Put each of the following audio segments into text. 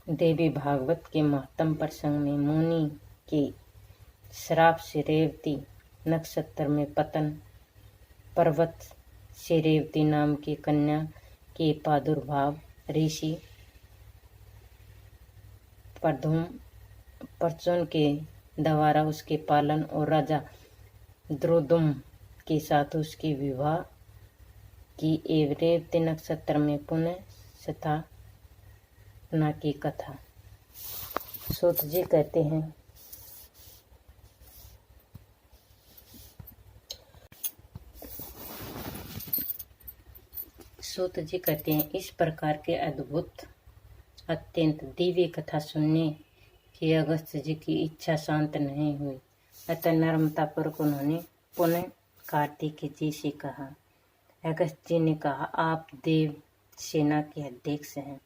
देवी भागवत के महत्तम प्रसंग में मुनि के श्राप से रेवती नक्षत्र में पतन, पर्वत से रेवती नाम की कन्या के प्रादुर्भाव, ऋषि परचून के द्वारा उसके पालन और राजा द्रुदुम्न के साथ उसकी विवाह की एवं रेवती नक्षत्र में पुनः स्थापना की कथा। सूत जी कहते हैं, इस प्रकार के अद्भुत अत्यंत दिव्य कथा सुनने की अगस्त्य जी की इच्छा शांत नहीं हुई। अतः नम्रतापूर्वक उन्होंने पुनः कार्तिकेय जी से कहा। अगस्त्य जी ने कहा, आप देव सेना के अध्यक्ष हैं।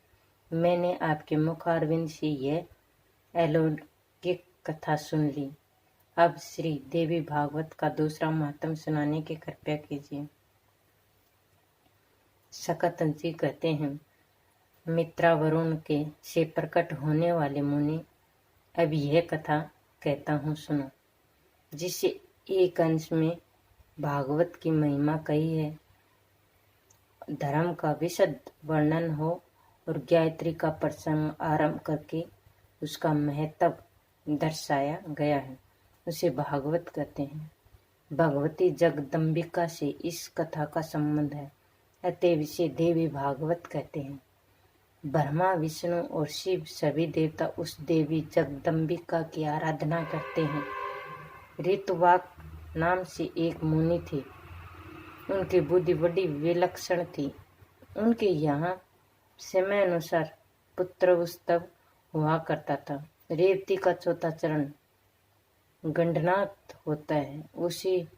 मैंने आपके मुखारविंद से यह अलौकिक कथा सुन ली। अब श्री देवी भागवत का दूसरा महात्म सुनाने की कृपया कीजिए। सकतन जी कहते हैं, मित्रा वरुण के से प्रकट होने वाले मुनि, अब यह कथा कहता हूँ सुनो, जिससे एक अंश में भागवत की महिमा कही है, धर्म का विशद वर्णन हो और गायत्री का प्रसंग आरंभ करके उसका महत्व दर्शाया गया है, उसे भागवत कहते हैं। भगवती जगदम्बिका से इस कथा का संबंध है, अतएव इसे देवी भागवत कहते हैं। ब्रह्मा, विष्णु और शिव सभी देवता उस देवी जगदम्बिका की आराधना करते हैं। ऋतुवाक नाम से एक मुनि थे। उनकी बुद्धि बड़ी विलक्षण थी। उनके यहाँ समय अनुसार पुत्र उत्सव हुआ करता था। रेवती का चौथा चरण गंडनाथ होता है, उसी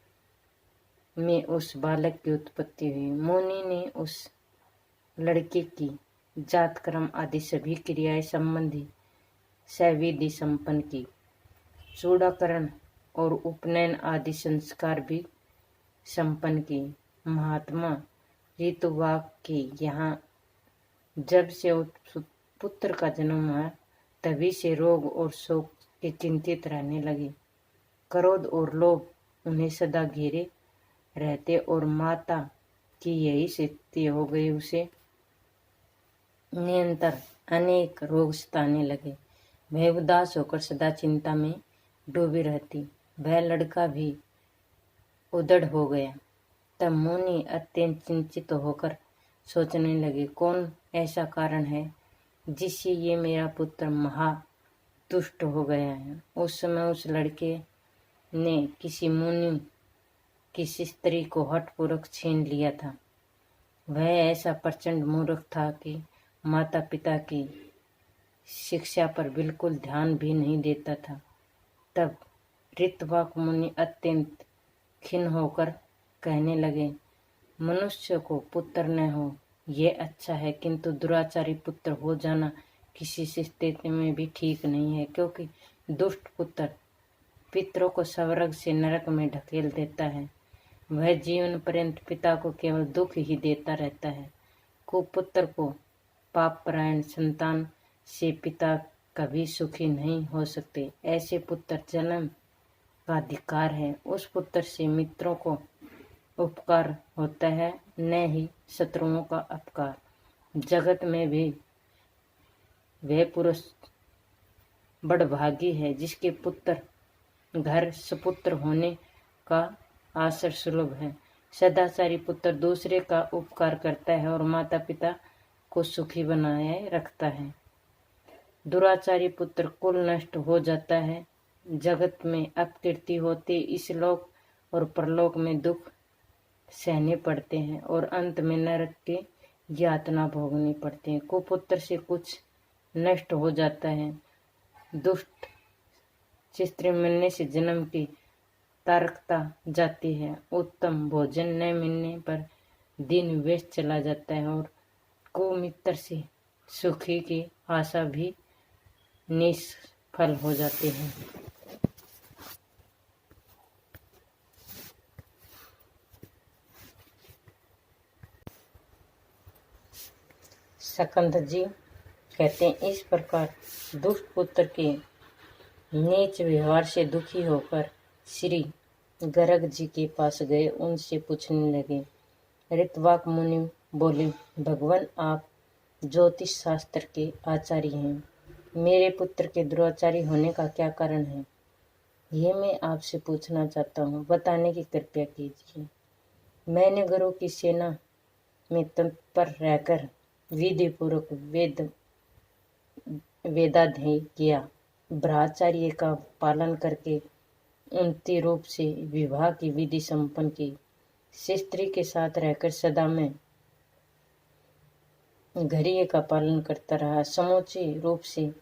में उस बालक की उत्पत्ति हुई। मुनि ने उस लड़के की जात कर्म आदि सभी क्रियाएं संबंधी सविधि संपन्न की। चूड़ाकरण और उपनयन आदि संस्कार भी संपन्न की। महात्मा ऋतुवाक के यहाँ जब से पुत्र का जन्म हुआ, तभी से रोग और शोक के चिंतित रहने लगे। क्रोध और लोभ उन्हें सदा घेरे रहते और माता की यही स्थिति हो गई। उसे निरंतर अनेक रोग सताने लगे। वह उदास होकर सदा चिंता में डूबी रहती। वह लड़का भी उदड़ हो गया। तब मुनि अत्यंत चिंतित होकर सोचने लगे, कौन ऐसा कारण है जिससे ये मेरा पुत्र महा दुष्ट हो गया है। उस समय उस लड़के ने किसी मुनि किसी स्त्री को हठपूर्वक छीन लिया था। वह ऐसा प्रचंड मूर्ख था कि माता पिता की शिक्षा पर बिल्कुल ध्यान भी नहीं देता था। तब ऋतवाक मुनि अत्यंत खिन्न होकर कहने लगे, मनुष्य को पुत्र न हो यह अच्छा है, किंतु दुराचारी पुत्र हो जाना किसी स्थिति में भी ठीक नहीं है, क्योंकि दुष्ट पुत्र पितरों को स्वर्ग से नरक में ढकेल देता है। वह जीवन पर्यंत पिता को केवल दुख ही देता रहता है। कुपुत्र को पापपरायण संतान से पिता कभी सुखी नहीं हो सकते। ऐसे पुत्र जन्म का अधिकार है। उस पुत्र से मित्रों को उपकार होता है, न ही शत्रुओं का अपकार। जगत में भी वह पुरुष बड़भागी है जिसके पुत्र घर सुपुत्र होने का आसर सुलभ है। सदाचारी पुत्र दूसरे का उपकार करता है और माता पिता को सुखी बनाए रखता है। दुराचारी पुत्र कुल नष्ट हो जाता है। जगत में अपकीर्ति होते इस लोक और परलोक में दुख सहने पड़ते हैं और अंत में नरक के यातना भोगनी पड़ती है। कुपुत्र से कुछ नष्ट हो जाता है। दुष्ट स्त्री मिलने से जन्म की तारकता जाती है। उत्तम भोजन न मिलने पर दिन व्यस्त चला जाता है और कुमित्र से सुखी की आशा भी निष्फल हो जाती है। सकंद जी कहते हैं, इस प्रकार दुष्ट पुत्र के नीच व्यवहार से दुखी होकर श्री गर्ग जी के पास गए। उनसे पूछने लगे। ऋत्वाक मुनि बोले, भगवान, आप ज्योतिष शास्त्र के आचार्य हैं। मेरे पुत्र के दुराचारी होने का क्या कारण है, ये मैं आपसे पूछना चाहता हूँ। बताने की कृपया कीजिए। मैंने गुरु की सेना में तत्पर रहकर विधि पूर्वक वेदाध्ययन किया, ब्रह्मचर्य का पालन करके उन्नति रूप से विवाह की विधि संपन्न की, स्त्री के साथ रहकर सदा में घरिये का पालन करता रहा, समूचे रूप से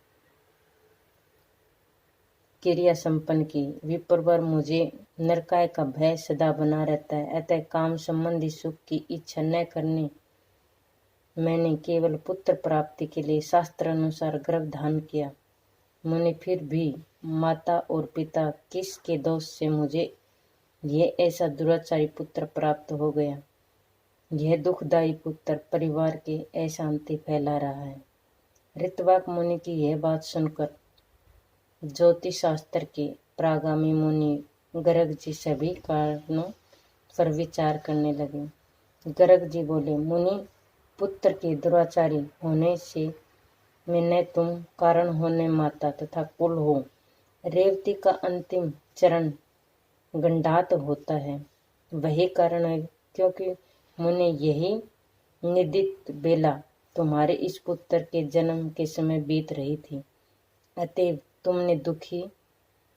क्रिया संपन्न की। विप्रवर मुझे नरकाय का भय सदा बना रहता है, अतः काम संबंधी सुख की इच्छा न करने मैंने केवल पुत्र प्राप्ति के लिए शास्त्र अनुसार गर्भधारण किया। मुनि, फिर भी माता और पिता किसके दोष से मुझे यह ऐसा दुराचारी पुत्र प्राप्त हो गया। यह दुखदायी पुत्र परिवार के अशांति फैला रहा है। ऋत्वाक मुनि की यह बात सुनकर ज्योतिष शास्त्र के प्रागामी मुनि गर्ग जी सभी कारणों पर विचार करने लगे। गर्ग जी बोले, मुनि, पुत्र के दुराचारी होने से मैं न तुम कारण होने माता तथा कुल हो। रेवती का अंतिम चरण गंडात होता है, वही कारण है, क्योंकि मुने यही निदित बेला तुम्हारे इस पुत्र के जन्म के समय बीत रही थी, अतएव तुमने दुखी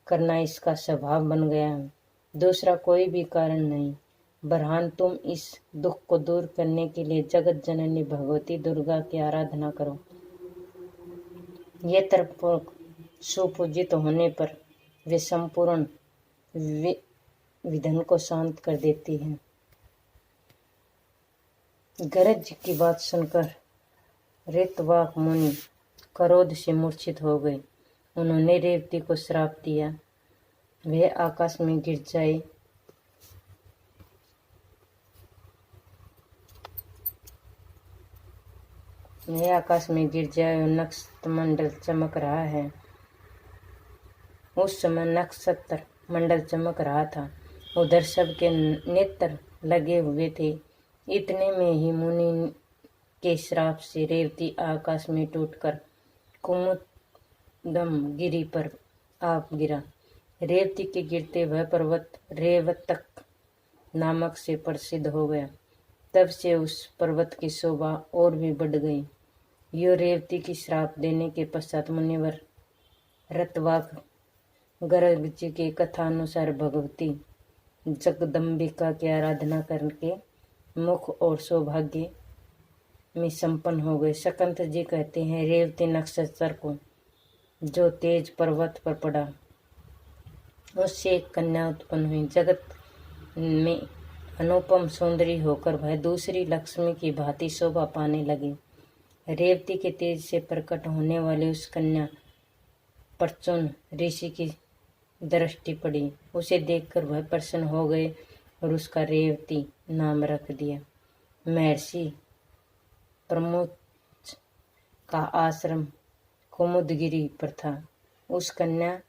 करना इसका स्वभाव बन गया है, दूसरा कोई भी कारण नहीं। बरहान तुम इस दुख को दूर करने के लिए जगत जननी भगवती दुर्गा की आराधना करो। ये तर्क सुपूजित होने पर वे संपूर्ण विधन को शांत कर देती है। गर्ग जी की बात सुनकर ऋत्वाक मुनि क्रोध से मूर्छित हो गए। उन्होंने रेवती को श्राप दिया, वह आकाश में गिर जाए। वह आकाश में गिर जाए और नक्षत्र मंडल चमक रहा है। उस समय नक्षत्र मंडल चमक रहा था, उधर सबके नेत्र लगे हुए थे। इतने में ही मुनि के श्राप से रेवती आकाश में टूटकर कुमुदम गिरी पर आ गिरा। रेवती के गिरते वह पर्वत रेवतक नामक से प्रसिद्ध हो गया। तब से उस पर्वत की शोभा और भी बढ़ गई। यो रेवती की श्राप देने के पश्चात मुनिवर ऋत्वाक गर्ग जी के कथानुसार भगवती जगदम्बिका की आराधना करके मुख और सौभाग्य में संपन्न हो गए। सकंथ जी कहते हैं, रेवती नक्षत्र को जो तेज पर्वत पर पड़ा, उससे एक कन्या उत्पन्न हुई। जगत में अनुपम सुंदरी होकर वह दूसरी लक्ष्मी की भांति शोभा पाने लगी। रेवती के तेज से प्रकट होने वाली उस कन्या परचुन ऋषि की दृष्टि पड़ी। उसे देखकर वह प्रसन्न हो गए और उसका रेवती नाम रख दिया। महर्षि प्रमुच का आश्रम कुमुदगिरी पर था। उस कन्या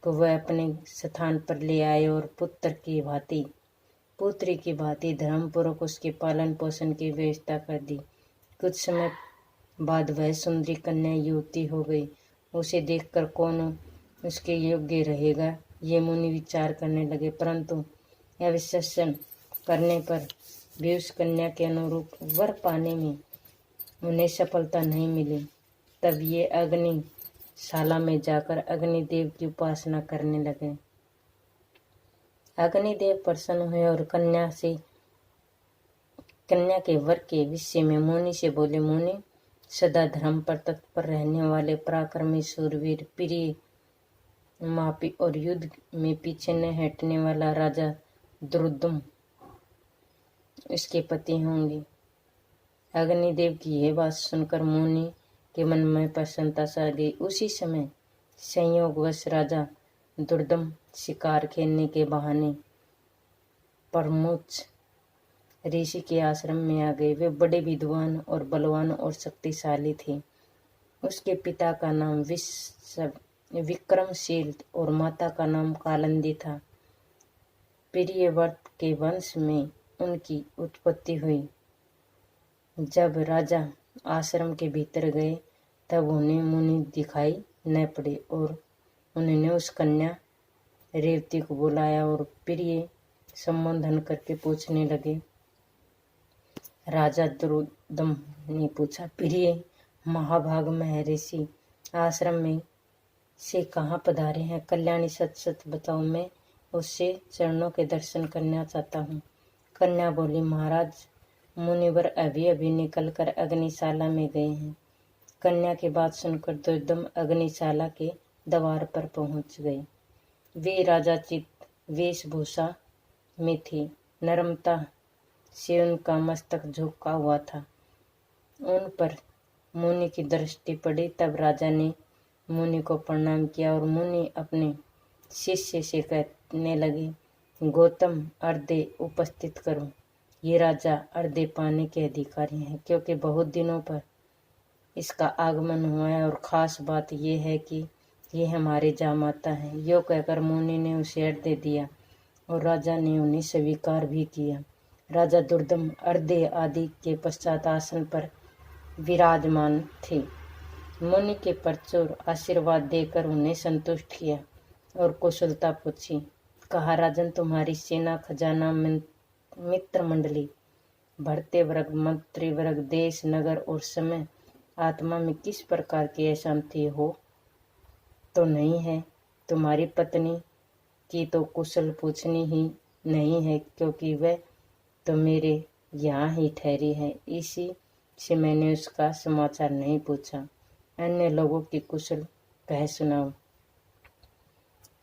को वह अपने स्थान पर ले आए और पुत्री की भांति धर्मपूर्वक उसके पालन पोषण की व्यवस्था कर दी। कुछ समय बाद वह सुंदरी कन्या युवती हो गई। उसे देखकर कौन उसके योग्य रहेगा, ये मुनि विचार करने लगे, परंतु अविश्वासन करने पर भी उस कन्या के अनुरूप वर पाने में उन्हें सफलता नहीं मिली। तब ये अग्निशाला में जाकर अग्निदेव की उपासना करने लगे। अग्निदेव प्रसन्न हुए और कन्या के वर के विषय में मुनि से बोले, मुनि, सदा धर्म पर तत्पर रहने वाले पराक्रमी शूरवीर, प्रिय मापी और युद्ध में पीछे न हटने वाला राजा द्रुदम इसके पति होंगे। अग्निदेव की यह बात सुनकर मुनि के मन में प्रसन्नता छा गई। उसी समय संयोगवश राजा दुर्दम शिकार खेलने के बहाने प्रमुच ऋषि के आश्रम में आ गए। वे बड़े विद्वान और बलवान और शक्तिशाली थे। उसके पिता का नाम विक्रमशील और माता का नाम कालिंदी था। प्रियव्रत के वंश में उनकी उत्पत्ति हुई। जब राजा आश्रम के भीतर गए तब उन्हें मुनि दिखाई न पड़े और उन्होंने उस कन्या रेवती को बुलाया और प्रिय संबोधन करके पूछने लगे। राजा द्रुदम ने पूछा, प्रिय महाभाग महर्षि आश्रम में से कहाँ पधारे हैं? कल्याणी सच सच बताओ, मैं उससे चरणों के दर्शन करना चाहता हूँ। कन्या बोली, महाराज मुनिवर अभी अभी निकल कर अग्निशाला में गए हैं। कन्या की बात सुनकर द्रुदम अग्निशाला के द्वार पर पहुंच गए। वे राजाचित वेशभूषा में थे। नर्मता से उनका मस्तक झुका हुआ था। उन पर मुनि की दृष्टि पड़ी तब राजा ने मुनि को प्रणाम किया और मुनि अपने शिष्य से कहने लगे, गौतम अर्धे उपस्थित करो। ये राजा अर्धे पाने के अधिकारी हैं क्योंकि बहुत दिनों पर इसका आगमन हुआ है और खास बात यह है कि ये हमारे जामाता हैं। यो कहकर मुनि ने उसे अर्धे दिया और राजा ने उन्हें स्वीकार भी किया। राजा दुर्दम अर्धे आदि के पश्चात आसन पर विराजमान थे। मुनि के प्रचुर आशीर्वाद देकर उन्हें संतुष्ट किया और कुशलता पूछी। कहा, राजन तुम्हारी सेना, खजाना, मित्र मंडली, भरते वर्ग, मंत्री वर्ग, देश, नगर और समय आत्मा में किस प्रकार की अशांति हो तो नहीं है। तुम्हारी पत्नी की तो कुशल पूछनी ही नहीं है क्योंकि वह तो मेरे यहाँ ही ठहरी है। इसी से मैंने उसका समाचार नहीं पूछा। अन्य लोगों की कुशल कह सुनाओ।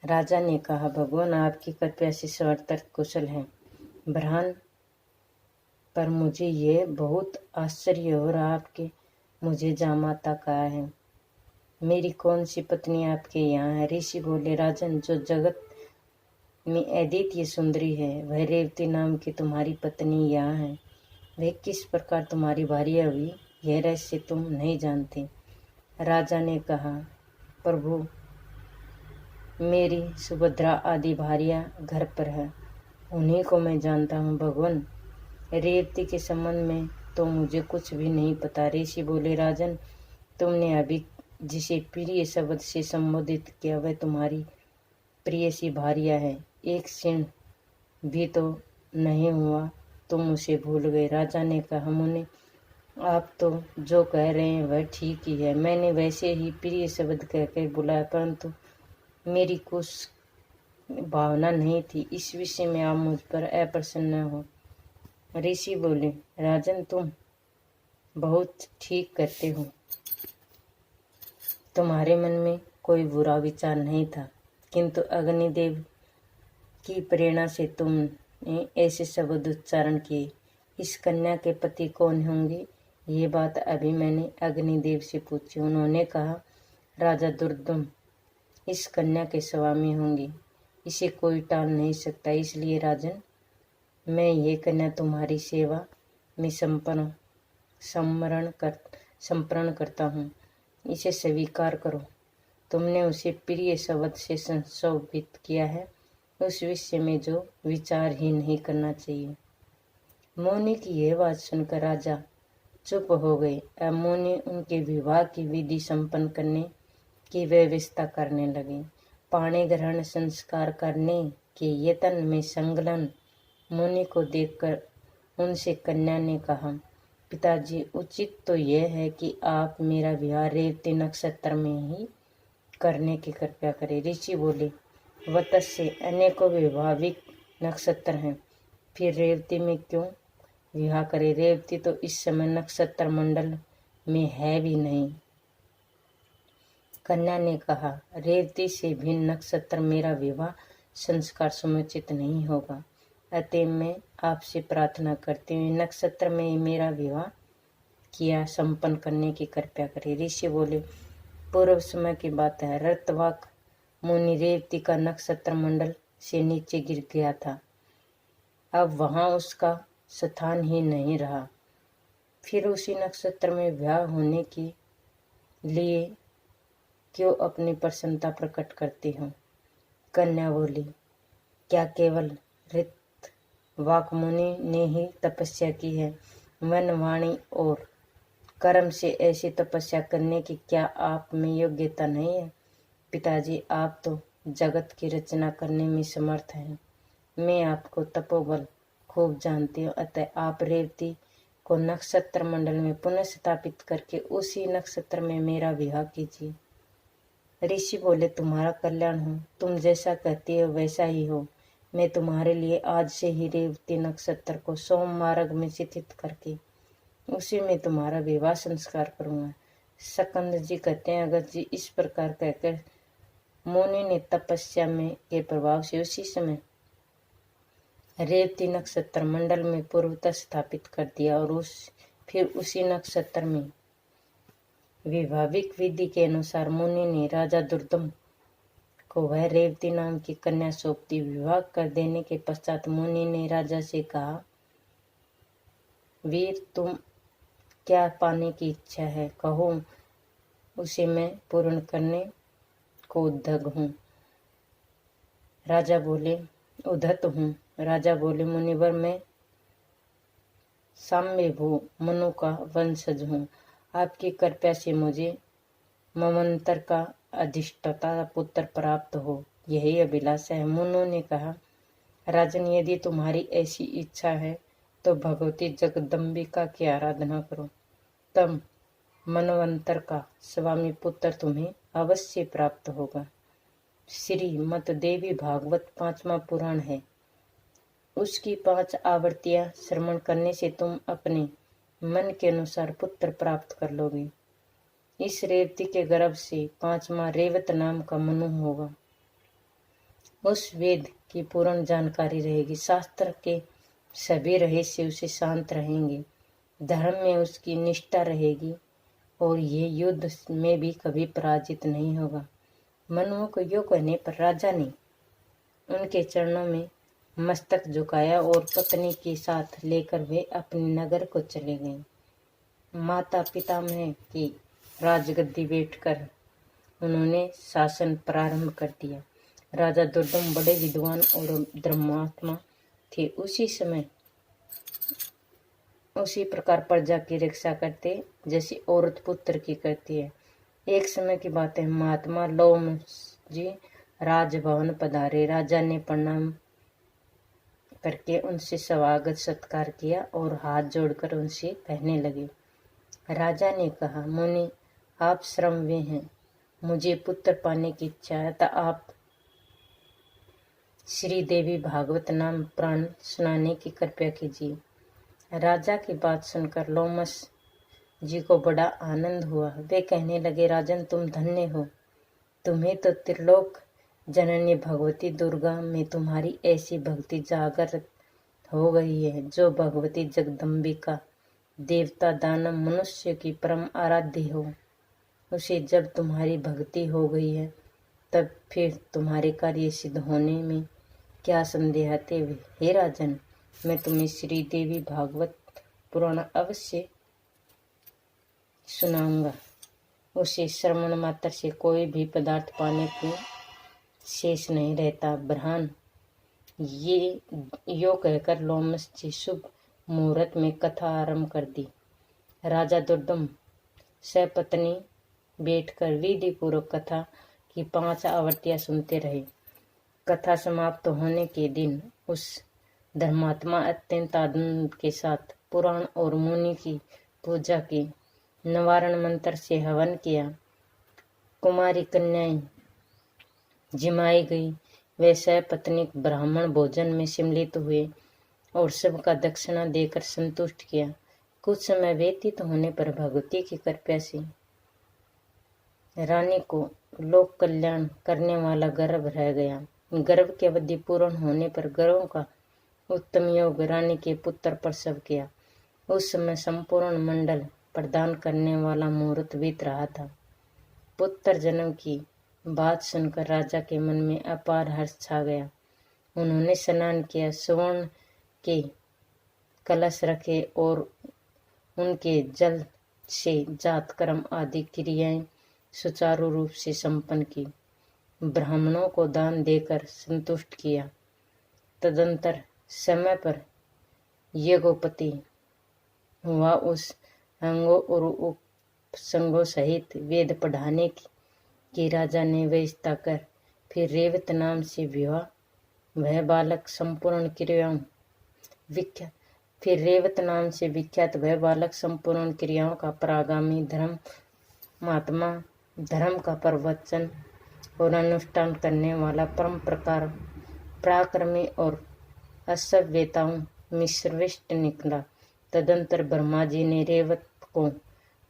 राजा ने कहा, भगवान आपकी कृपा से सर्वत्र कुशल है। ब्रह्मण पर मुझे ये बहुत आश्चर्य हो रहा आपके मुझे जामाता कहा है। मेरी कौन सी पत्नी आपके यहाँ है? ऋषि बोले, राजन जो जगत में अद्वितीय सुंदरी है वह रेवती नाम की तुम्हारी पत्नी यहाँ है। वह किस प्रकार तुम्हारी भार्या हुई यह रहस्य तुम नहीं जानते। राजा ने कहा, प्रभु मेरी सुभद्रा आदि भार्या घर पर है, उन्हीं को मैं जानता हूँ। भगवान रेवती के संबंध में तो मुझे कुछ भी नहीं पता। ऋषि बोले, राजन तुमने अभी जिसे प्रिय शब्द से संबोधित किया वह तुम्हारी प्रिय सी भार्या है। एक क्षण भी तो नहीं हुआ तुम उसे भूल गए। राजा ने कहा, मुनि आप तो जो कह रहे हैं वह ठीक ही है। मैंने वैसे ही प्रिय शब्द कहकर बुलाया परंतु मेरी कुछ भावना नहीं थी। इस विषय में आप मुझ पर अप्रसन्न हो। ऋषि बोले, राजन तुम बहुत ठीक करते हो। तुम्हारे मन में कोई बुरा विचार नहीं था किंतु अग्निदेव की प्रेरणा से तुमने ऐसे शब्द उच्चारण किए। इस कन्या के पति कौन होंगे? ये बात अभी मैंने अग्निदेव से पूछी। उन्होंने कहा, राजा दुर्दम इस कन्या के स्वामी होंगे। इसे कोई टाल नहीं सकता। इसलिए राजन मैं ये कन्या तुम्हारी सेवा में समर्पण करता हूँ। इसे स्वीकार करो। तुमने उसे प्रिय शब्द से संशोभित किया है, उस विषय में जो विचार ही नहीं करना चाहिए। मुनि की यह बात सुनकर राजा चुप हो गए। अब मुनि उनके विवाह की विधि संपन्न करने की व्यवस्था करने लगे। पाणी ग्रहण संस्कार करने के यत्न में संलग्न मुनि को देखकर उनसे कन्या ने कहा, पिताजी उचित तो यह है कि आप मेरा विवाह रेवती नक्षत्र में ही करने की कृपया करें। ऋषि बोले, वत्स्य अनेकों वैभाविक नक्षत्र हैं, फिर रेवती में क्यों विवाह करे? रेवती तो इस समय नक्षत्र मंडल में है भी नहीं। कन्या ने कहा, रेवती से भिन्न नक्षत्र मेरा विवाह संस्कार समुचित नहीं होगा, अतः मैं आपसे प्रार्थना करती हूँ नक्षत्र में मेरा विवाह किया संपन्न करने की कृपया करें। ऋषि बोले, पूर्व समय की बात है, रतवाक मुनि रेवती का नक्षत्र मंडल से नीचे गिर गया था। अब वहां उसका स्थान ही नहीं रहा। फिर उसी नक्षत्र में विवाह होने की लिए क्यों अपनी प्रसन्नता प्रकट करती हो? कन्या बोली, क्या केवल ऋत वाकमुनि ने ही तपस्या की है? मन, वाणी और कर्म से ऐसी तपस्या करने की क्या आप में योग्यता नहीं है? पिताजी, आप तो जगत की रचना करने में समर्थ हैं। मैं आपको तपोबल खूब जानती हूँ, अतः आप रेवती को नक्षत्र मंडल में पुनः स्थापित करके उसी नक्षत्र में मेरा विवाह कीजिए। ऋषि बोले, तुम्हारा कल्याण हो, तुम जैसा कहती हो वैसा ही हो। मैं तुम्हारे लिए आज से ही रेवती नक्षत्र को सोम मार्ग में स्थित करके उसी में तुम्हारा विवाह संस्कार करूंगा। सकंद जी कहते हैं, अगस्त जी इस प्रकार कहकर मुनि ने तपस्या में के प्रभाव से उसी समय रेवती नक्षत्र मंडल में पूर्वतः स्थापित कर दिया और फिर उसी नक्षत्र में वैभाविक विधि के अनुसार मुनि ने राजा दुर्दम को वह रेवती नाम की कन्या सौंप दी। विवाह कर देने के पश्चात मुनि ने राजा से कहा, वीर, तुम क्या पाने की इच्छा है? कहो, उसे मैं पूर्ण करने को उद्यत हूँ। राजा बोले, उद्धत हूँ। राजा बोले, मुनिवर, मैं साम्यभू मनु का वंशज हूँ। आपकी कृपा से मुझे ममंतर का अधिष्ठाता पुत्र प्राप्त हो, यही अभिलाषा है। मुनु ने कहा, राजन, यदि तुम्हारी ऐसी इच्छा है तो भगवती जगदम्बिका की आराधना करो, तब मनवंतर का स्वामी पुत्र तुम्हें अवश्य प्राप्त होगा। श्रीमद् देवी भागवत 5वां पुराण है। उसकी 5 आवृत्तियां श्रवण करने से तुम अपने मन के अनुसार पुत्र प्राप्त कर लोगे। इस रेवती के गर्भ से 5वां रेवत नाम का मनु होगा। उस वेद की पूर्ण जानकारी रहेगी, शास्त्र के सभी रहस्य उसे शांत रहेंगे, धर्म में उसकी निष्ठा रहेगी और ये युद्ध में भी कभी पराजित नहीं होगा। मनुओं को यो कहने पर राजा ने उनके चरणों में मस्तक झुकाया और पत्नी के साथ लेकर वे अपने नगर को चले गए। माता पितामह की राजगद्दी बैठकर उन्होंने शासन प्रारंभ कर दिया। राजा दुर्दम बड़े विद्वान और धर्मात्मा थे। उसी प्रकार प्रजा की रक्षा करते जैसी औरत पुत्र की करती है। एक समय की बात है, महात्मा लोम जी राजभवन पधारे। राजा ने प्रणाम करके उनसे स्वागत सत्कार किया और हाथ जोड़कर उनसे कहने लगे। राजा ने कहा, मुनि, आप श्रमवे हैं, मुझे पुत्र पाने की इच्छा है, तो आप श्री देवी भागवत नाम पुराण सुनाने की कृपया कीजिए। राजा की बात सुनकर लोमस जी को बड़ा आनंद हुआ। वे कहने लगे, राजन, तुम धन्य हो, तुम्हें तो त्रिलोक जननी भगवती दुर्गा में तुम्हारी ऐसी भक्ति जागृत हो गई है, जो भगवती जगदम्बिका देवता दानव मनुष्य की परम आराध्य हो। उसे जब तुम्हारी भक्ति हो गई है, तब फिर तुम्हारे कार्य सिद्ध होने में क्या संदेह आते हुए? हे राजन, मैं तुम्हें श्री देवी भागवत पुराण अवश्य सुनाऊंगा। उसे श्रवण मात्र से कोई भी पदार्थ पाने की शेष नहीं रहता। ब्रह्मण ये यो कहकर लोमस जी शुभ मुहूर्त में कथा आरंभ कर दी। राजा दुर्दम सपत्नी बैठकर विधि पूर्वक कथा की 5 आवृत्तियां सुनते रहे। कथा समाप्त होने के दिन उस धर्मात्मा अत्यंत आनंद के साथ पुराण और मुनि की पूजा की, निवारण मंत्र से हवन किया, कुमारी कन्याएं जिमाई गई। वे सपत्नीक ब्राह्मण भोजन में सम्मिलित हुए और सबका दक्षिणा देकर संतुष्ट किया। कुछ समय व्यतीत होने पर भगवती की कृपा से रानी को लोक कल्याण करने वाला गर्भ रह गया। गर्भ की अवधि पूर्ण होने पर गर्भों का उत्तम योग रानी के पुत्र प्रसव किया। उस समय संपूर्ण मंडल प्रदान करने वाला मुहूर्त बीत रहा था। पुत्र जन्म की बात सुनकर राजा के मन में अपार हर्ष छा गया। उन्होंने स्नान किया, स्वर्ण के कलश रखे और उनके जल से जात कर्म आदि क्रियाएं सुचारू रूप से संपन्न की, ब्राह्मणों को दान देकर संतुष्ट किया। तदंतर समय पर यज्ञोपति हुआ। उस अंगों और उपसंगों सहित वेद पढ़ाने की राजा ने व्यवस्था कर फिर रेवत नाम से विवाह। वह बालक संपूर्ण क्रियाओं का परागामी धर्म महात्मा धर्म का प्रवचन और अनुष्ठान करने वाला परम प्रकार पराक्रमी और असभ्यताओं में श्रेष्ठ निकला। तदंतर ब्रह्मा जी ने रेवत को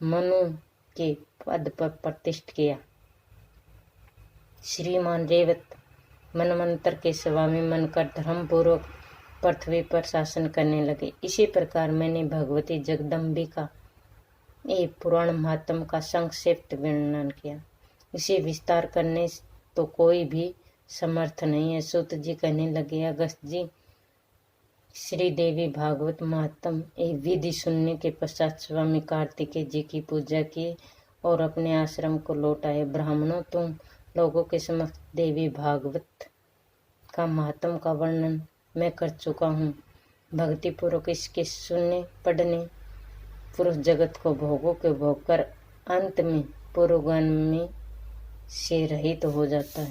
मनु के पद पर प्रतिष्ठित किया। श्रीमान रेवत मनवंतर के स्वामी मनकर धर्मपूर्वक पृथ्वी पर शासन करने लगे। इसी प्रकार मैंने भगवती जगदम्बिका एक पुराण महात्म का संक्षिप्त वर्णन किया। इसे विस्तार करने तो कोई भी समर्थ नहीं है। सूत जी कहने लगे, अगस्त जी, श्री देवी भागवत महात्म एक विधि सुनने के पश्चात स्वामी कार्तिकेय जी की पूजा की और अपने आश्रम को लौट आए। ब्राह्मणों, तुम लोगों के समक्ष देवी भागवत का महात्म का वर्णन मैं कर चुका हूँ। भक्ति पूर्वक इसके सुनने पढ़ने पुरुष जगत को भोगों के भोग कर अंत में पूर्वगामी से रहित हो जाता है।